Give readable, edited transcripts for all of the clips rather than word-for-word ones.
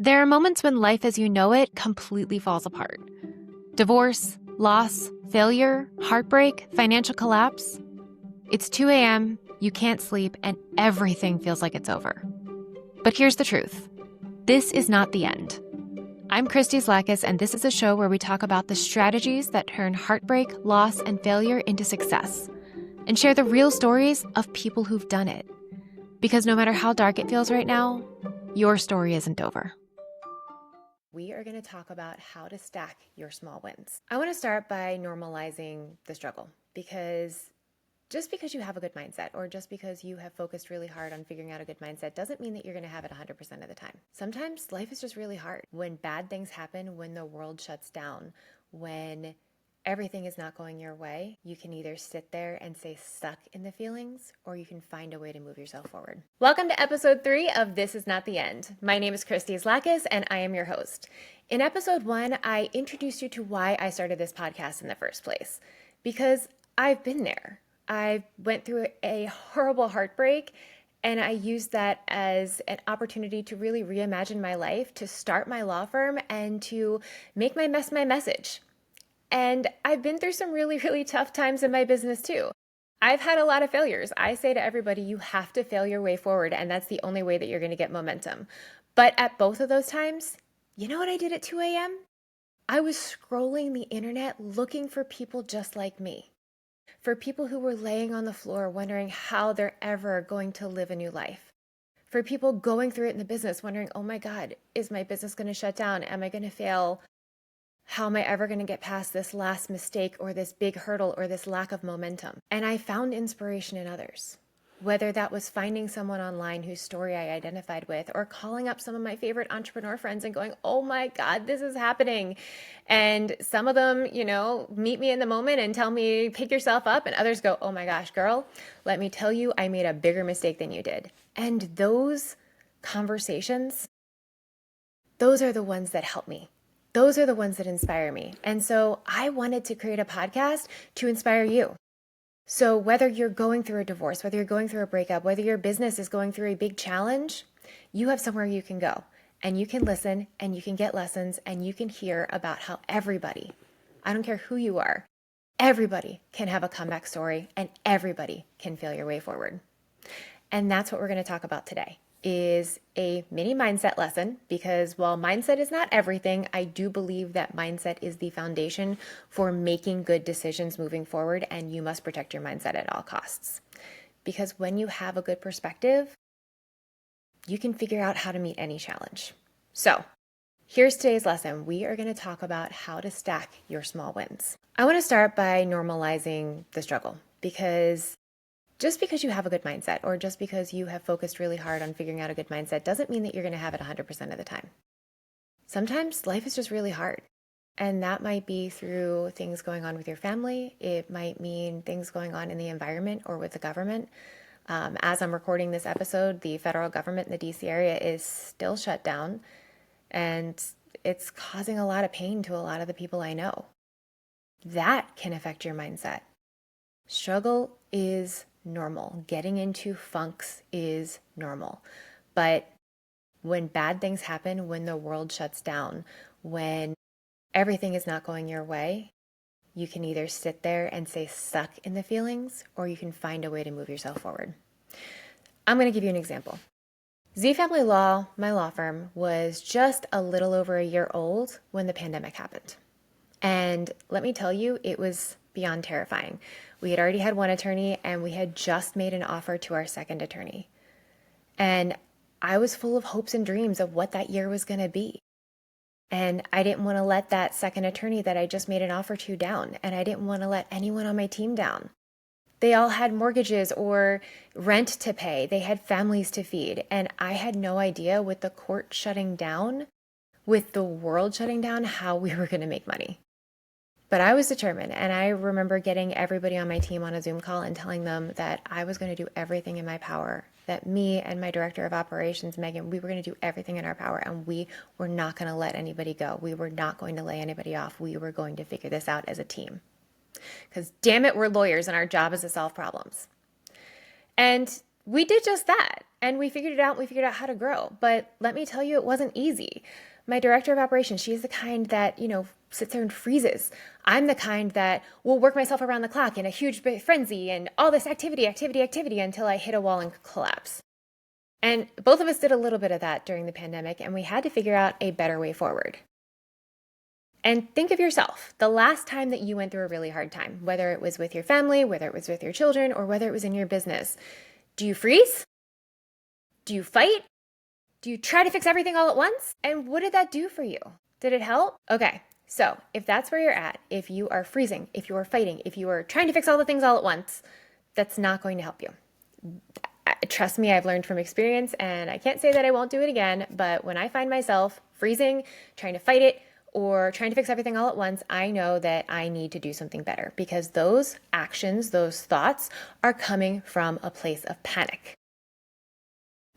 There are moments when life as you know it completely falls apart. Divorce, loss, failure, heartbreak, financial collapse. It's 2 a.m., you can't sleep, and everything feels like it's over. But here's the truth. This is not the end. I'm Christy Zlakis, and this is a show where we talk about the strategies that turn heartbreak, loss, and failure into success, and share the real stories of people who've done it. Because no matter how dark it feels right now, your story isn't over. We are going to talk about how to stack your small wins. I want to start by normalizing the struggle, because just because you have a good mindset or just because you have focused really hard on figuring out a good mindset doesn't mean that you're going to have it 100% of the time. Sometimes life is just really hard. When bad things happen, when the world shuts down, when everything is not going your way, you can either sit there and stay stuck in the feelings, or you can find a way to move yourself forward. Welcome to episode 3 of This Is Not the End. My name is Christy Zlakis, and I am your host. In episode 1, I introduced you to why I started this podcast in the first place, because I've been there. I went through a horrible heartbreak, and I used that as an opportunity to really reimagine my life, to start my law firm, and to make my mess my message. And I've been through some really, really tough times in my business too. I've had a lot of failures. I say to everybody, you have to fail your way forward, and that's the only way that you're going to get momentum. But at both of those times, you know what I did at 2 a.m.? I was scrolling the internet looking for people just like me. For people who were laying on the floor wondering how they're ever going to live a new life. For people going through it in the business wondering, oh my God, is my business going to shut down? Am I going to fail? How am I ever going to get past this last mistake or this big hurdle or this lack of momentum? And I found inspiration in others, whether that was finding someone online whose story I identified with, or calling up some of my favorite entrepreneur friends and going, oh my God, this is happening. And some of them, meet me in the moment and tell me, pick yourself up. And others go, oh my gosh, girl, let me tell you, I made a bigger mistake than you did. And those conversations, those are the ones that help me. Those are the ones that inspire me. And so I wanted to create a podcast to inspire you. So whether you're going through a divorce, whether you're going through a breakup, whether your business is going through a big challenge, you have somewhere you can go, and you can listen, and you can get lessons, and you can hear about how everybody, I don't care who you are, everybody can have a comeback story, and everybody can fail your way forward. And that's what we're going to talk about today. Is a mini mindset lesson, because while mindset is not everything, I do believe that mindset is the foundation for making good decisions moving forward, and you must protect your mindset at all costs. Because when you have a good perspective, you can figure out how to meet any challenge. So here's today's lesson. We are going to talk about how to stack your small wins. I want to start by normalizing the struggle, because just because you have a good mindset or just because you have focused really hard on figuring out a good mindset doesn't mean that you're going to have it 100% of the time. Sometimes life is just really hard. And that might be through things going on with your family. It might mean things going on in the environment or with the government. As I'm recording this episode, the federal government in the DC area is still shut down. And it's causing a lot of pain to a lot of the people I know. That can affect your mindset. Struggle is normal. Getting into funks is normal. But when bad things happen, when the world shuts down, when everything is not going your way, you can either sit there and stay stuck in the feelings, or you can find a way to move yourself forward. I'm going to give you an example. Z Family Law, my law firm, was just a little over a year old when the pandemic happened. And let me tell you, it was beyond terrifying. We had already had one attorney, and we had just made an offer to our second attorney. And I was full of hopes and dreams of what that year was going to be. And I didn't want to let that second attorney that I just made an offer to down. And I didn't want to let anyone on my team down. They all had mortgages or rent to pay. They had families to feed. And I had no idea, with the court shutting down, with the world shutting down, how we were going to make money. But I was determined, and I remember getting everybody on my team on a Zoom call and telling them that I was going to do everything in my power, that me and my director of operations, Megan, we were going to do everything in our power, and we were not going to let anybody go. We were not going to lay anybody off. We were going to figure this out as a team. Because damn it, we're lawyers, and our job is to solve problems. And we did just that. And we figured it out. We figured out how to grow. But let me tell you, it wasn't easy. My director of operations, she's the kind that, sits there and freezes. I'm the kind that will work myself around the clock in a huge frenzy and all this activity until I hit a wall and collapse. And both of us did a little bit of that during the pandemic, and we had to figure out a better way forward. And think of yourself, the last time that you went through a really hard time, whether it was with your family, whether it was with your children, or whether it was in your business. Do you freeze? Do you fight? Do you try to fix everything all at once? And what did that do for you? Did it help? Okay, so if that's where you're at, if you are freezing, if you are fighting, if you are trying to fix all the things all at once, that's not going to help you. Trust me, I've learned from experience, and I can't say that I won't do it again, but when I find myself freezing, trying to fight it, or trying to fix everything all at once, I know that I need to do something better, because those actions, those thoughts are coming from a place of panic.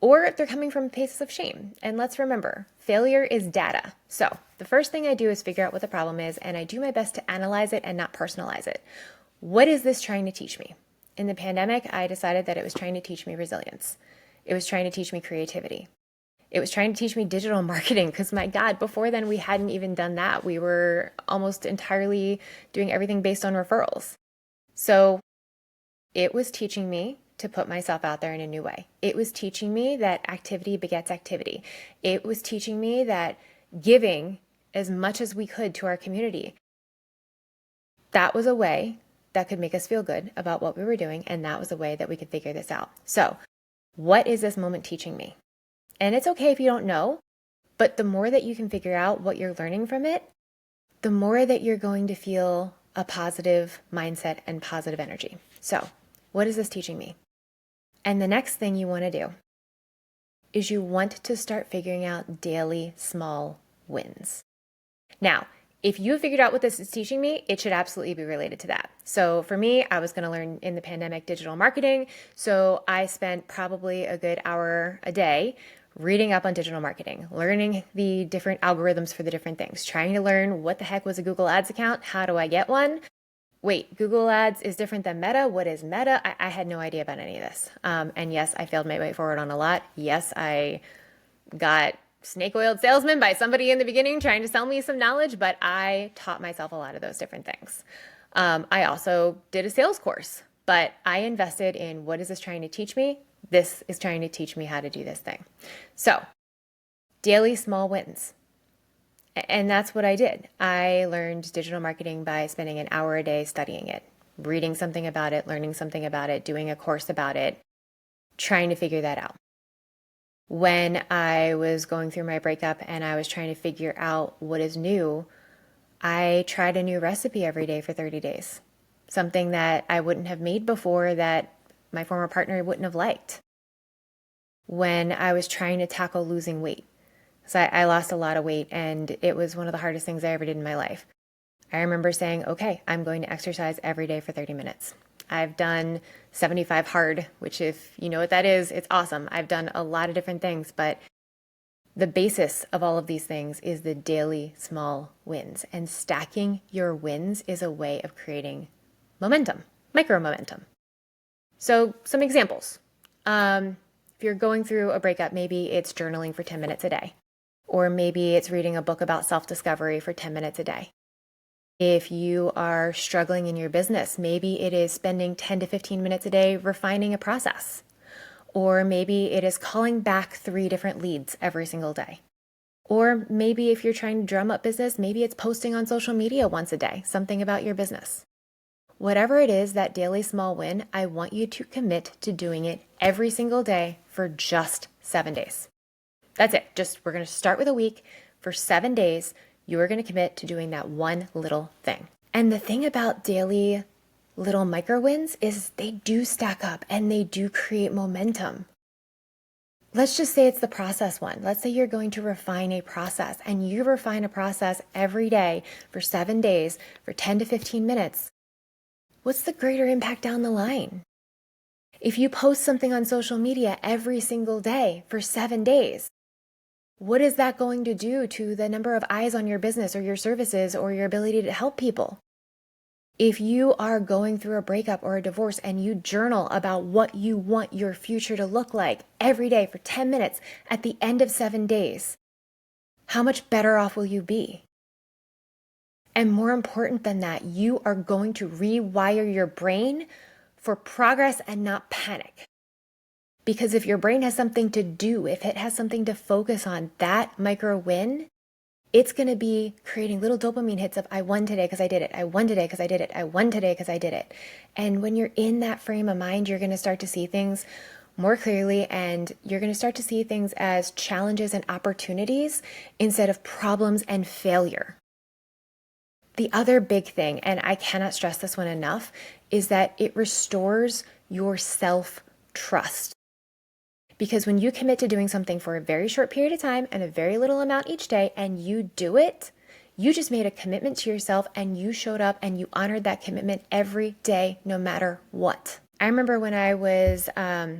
Or they're coming from places of shame. And let's remember, failure is data. So the first thing I do is figure out what the problem is, and I do my best to analyze it and not personalize it. What is this trying to teach me? In the pandemic, I decided that it was trying to teach me resilience. It was trying to teach me creativity. It was trying to teach me digital marketing, because my God, before then we hadn't even done that. We were almost entirely doing everything based on referrals. So it was teaching me to put myself out there in a new way. It was teaching me that activity begets activity. It was teaching me that giving as much as we could to our community, that was a way that could make us feel good about what we were doing, and that was a way that we could figure this out. So, what is this moment teaching me? And it's okay if you don't know, but the more that you can figure out what you're learning from it, the more that you're going to feel a positive mindset and positive energy. So, what is this teaching me? And the next thing you want to do is you want to start figuring out daily small wins. Now, if you figured out what this is teaching me, it should absolutely be related to that. So for me, I was going to learn in the pandemic digital marketing. So I spent probably a good hour a day reading up on digital marketing, learning the different algorithms for the different things, trying to learn what the heck was a Google Ads account, how do I get one? Wait, Google Ads is different than Meta. What is Meta? I had no idea about any of this. And yes, I failed my way forward on a lot. Yes, I got snake-oiled salesman by somebody in the beginning trying to sell me some knowledge, but I taught myself a lot of those different things. I also did a sales course, but I invested in what is this trying to teach me? This is trying to teach me how to do this thing. So, daily small wins. And that's what I did. I learned digital marketing by spending an hour a day studying it, reading something about it, learning something about it, doing a course about it, trying to figure that out. When I was going through my breakup and I was trying to figure out what is new, I tried a new recipe every day for 30 days. Something that I wouldn't have made before, that my former partner wouldn't have liked. When I was trying to tackle losing weight. So I lost a lot of weight, and it was one of the hardest things I ever did in my life. I remember saying, okay, I'm going to exercise every day for 30 minutes. I've done 75 hard, which if you know what that is, it's awesome. I've done a lot of different things, but the basis of all of these things is the daily small wins. And stacking your wins is a way of creating momentum, micro momentum. So some examples. If you're going through a breakup, maybe it's journaling for 10 minutes a day. Or maybe it's reading a book about self-discovery for 10 minutes a day. If you are struggling in your business, maybe it is spending 10 to 15 minutes a day refining a process. Or maybe it is calling back 3 different leads every single day. Or maybe if you're trying to drum up business, maybe it's posting on social media once a day, something about your business. Whatever it is, that daily small win, I want you to commit to doing it every single day for just 7 days. That's it. We're going to start with a week. For 7 days, you are going to commit to doing that one little thing. And the thing about daily little micro wins is they do stack up and they do create momentum. Let's just say it's the process one. Let's say you're going to refine a process, and you refine a process every day for 7 days for 10 to 15 minutes. What's the greater impact down the line? If you post something on social media every single day for 7 days, what is that going to do to the number of eyes on your business or your services or your ability to help people? If you are going through a breakup or a divorce and you journal about what you want your future to look like every day for 10 minutes at the end of 7 days, how much better off will you be? And more important than that, you are going to rewire your brain for progress and not panic. Because if your brain has something to do, if it has something to focus on, that micro win, it's going to be creating little dopamine hits of I won today because I did it. I won today because I did it. I won today because I did it. And when you're in that frame of mind, you're going to start to see things more clearly, and you're going to start to see things as challenges and opportunities instead of problems and failure. The other big thing, and I cannot stress this one enough, is that it restores your self-trust. Because when you commit to doing something for a very short period of time and a very little amount each day, and you do it, you just made a commitment to yourself, and you showed up and you honored that commitment every day, no matter what. I remember when I was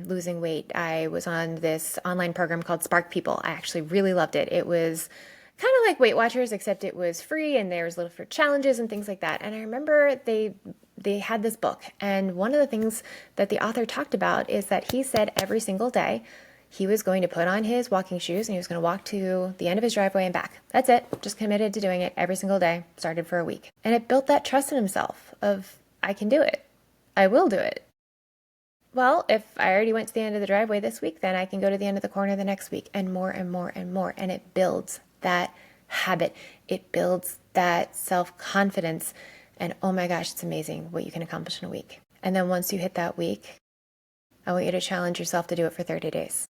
losing weight, I was on this online program called Spark People. I actually really loved it. It was kind of like Weight Watchers, except it was free and there was little for challenges and things like that. And I remember they had this book, and one of the things that the author talked about is that he said every single day he was going to put on his walking shoes and he was going to walk to the end of his driveway and back. That's it. Just committed to doing it every single day. Started for a week. And it built that trust in himself of, I can do it. I will do it. Well, if I already went to the end of the driveway this week, then I can go to the end of the corner the next week, and more and more and more. And it builds that habit. It builds that self-confidence. And oh my gosh, it's amazing what you can accomplish in a week. And then once you hit that week, I want you to challenge yourself to do it for 30 days.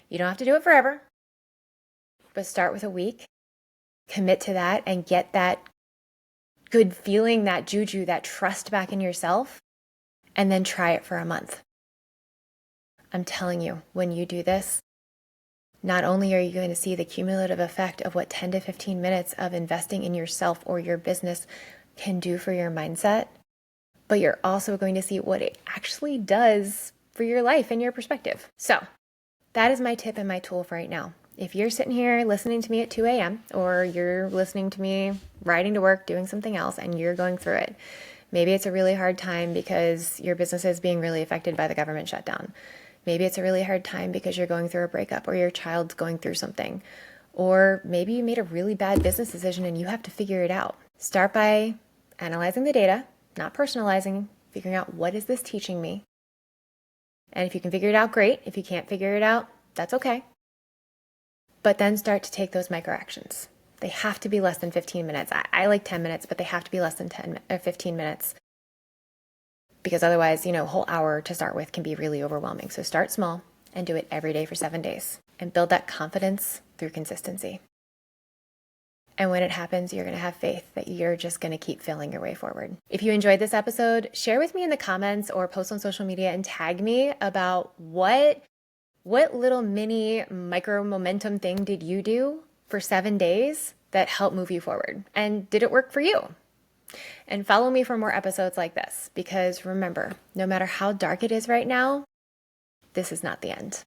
You don't have to do it forever, but start with a week, commit to that, and get that good feeling, that juju, that trust back in yourself, and then try it for a month. I'm telling you, when you do this, not only are you going to see the cumulative effect of what 10 to 15 minutes of investing in yourself or your business can do for your mindset, but you're also going to see what it actually does for your life and your perspective. So that is my tip and my tool for right now. If you're sitting here listening to me at 2 a.m. or you're listening to me riding to work, doing something else, and you're going through it, maybe it's a really hard time because your business is being really affected by the government shutdown. Maybe it's a really hard time because you're going through a breakup or your child's going through something. Or maybe you made a really bad business decision and you have to figure it out. Start by analyzing the data, not personalizing, figuring out what is this teaching me. And if you can figure it out, great. If you can't figure it out, that's okay. But then start to take those micro actions. They have to be less than 15 minutes. I like 10 minutes, but they have to be less than 10 or 15 minutes. Because otherwise, a whole hour to start with can be really overwhelming. So start small and do it every day for 7 days and build that confidence through consistency. And when it happens, you're going to have faith that you're just going to keep feeling your way forward. If you enjoyed this episode, share with me in the comments or post on social media and tag me about what little mini micro momentum thing did you do for 7 days that helped move you forward? And did it work for you? And follow me for more episodes like this, because remember, no matter how dark it is right now, this is not the end.